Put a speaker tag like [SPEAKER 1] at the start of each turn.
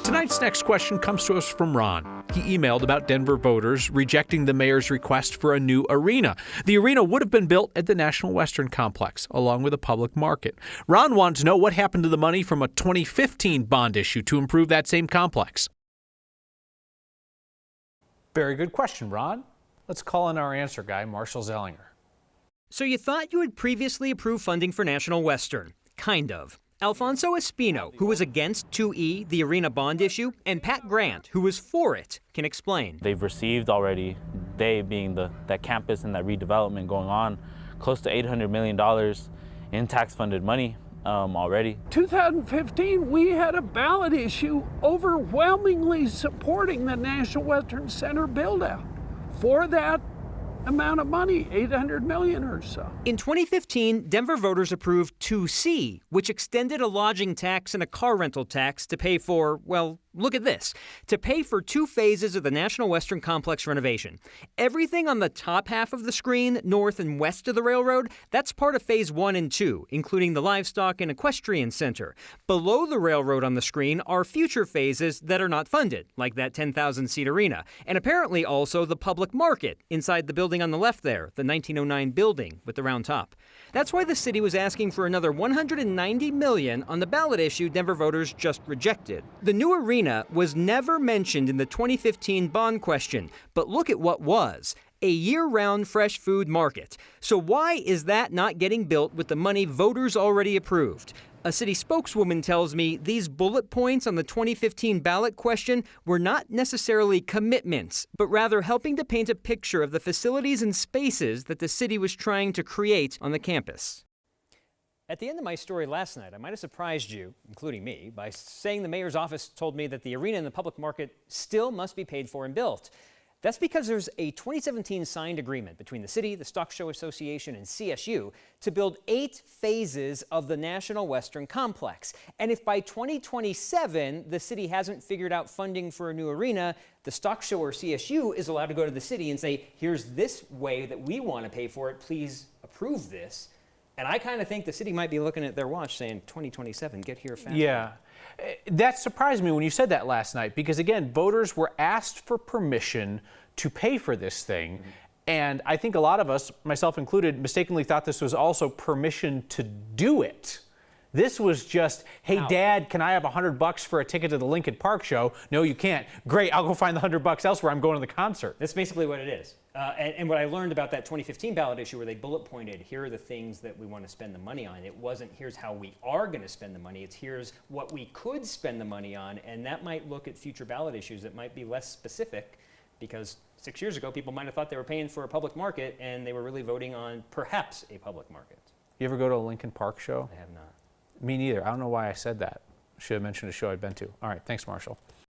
[SPEAKER 1] Tonight's next question comes to us from Ron. He emailed about Denver voters rejecting the mayor's request for a new arena. The arena would have been built at the National Western Complex, along with a public market. Ron wants to know what happened to the money from a 2015 bond issue to improve that same complex. Very good question, Ron. Let's call in our answer guy, Marshall Zellinger.
[SPEAKER 2] So you thought you had previously approved funding for National Western. Kind of. Alfonso Espino, who was against 2E, the arena bond issue, and Pat Grant, who was for it, can explain.
[SPEAKER 3] They've received already, they being that campus and that redevelopment going on, close to $800 million in tax-funded money already.
[SPEAKER 4] 2015, we had a ballot issue overwhelmingly supporting the National Western Center build-out for that amount of money, $800 million or so.
[SPEAKER 2] In 2015, Denver voters approved 2C, which extended a lodging tax and a car rental tax to pay for, well, look at this, to pay for 2 phases of the National Western Complex renovation. Everything on the top half of the screen, north and west of the railroad, that's part of phase 1 and 2, including the livestock and equestrian center. Below the railroad on the screen are future phases that are not funded, like that 10,000-seat arena, and apparently also the public market inside the building on the left there, the 1909 building with the round top. That's why the city was asking for another $190 million on the ballot issue Denver voters just rejected. The new arena was never mentioned in the 2015 bond question, but look at what was. A year-round fresh food market. So why is that not getting built with the money voters already approved? A city spokeswoman tells me these bullet points on the 2015 ballot question were not necessarily commitments, but rather helping to paint a picture of the facilities and spaces that the city was trying to create on the campus. At the end of my story last night, I might have surprised you, including me, by saying the mayor's office told me that the arena in the public market still must be paid for and built. That's because there's a 2017 signed agreement between the city, the Stock Show Association, and CSU to build 8 phases of the National Western Complex. And if by 2027 the city hasn't figured out funding for a new arena, the Stock Show or CSU is allowed to go to the city and say, here's this way that we want to pay for it, please approve this. And I kind of think the city might be looking at their watch saying, 2027, get here fast.
[SPEAKER 1] Yeah. That surprised me when you said that last night, because again, voters were asked for permission to pay for this thing. Mm-hmm. And I think a lot of us, myself included, mistakenly thought this was also permission to do it. This was just, hey, Dad, can I have $100 for a ticket to the Lincoln Park show? No, you can't. Great, I'll go find the $100 elsewhere. I'm going to the concert.
[SPEAKER 2] That's basically what it is. And what I learned about that 2015 ballot issue where they bullet pointed, here are the things that we want to spend the money on. It wasn't, here's how we are going to spend the money. It's here's what we could spend the money on. And that might look at future ballot issues that might be less specific, because 6 years ago, people might have thought they were paying for a public market and they were really voting on perhaps a public market.
[SPEAKER 1] You ever go to a Lincoln Park show?
[SPEAKER 2] I have not.
[SPEAKER 1] Me neither. I don't know why I said that. Should have mentioned a show I'd been to. All right, thanks, Marshall.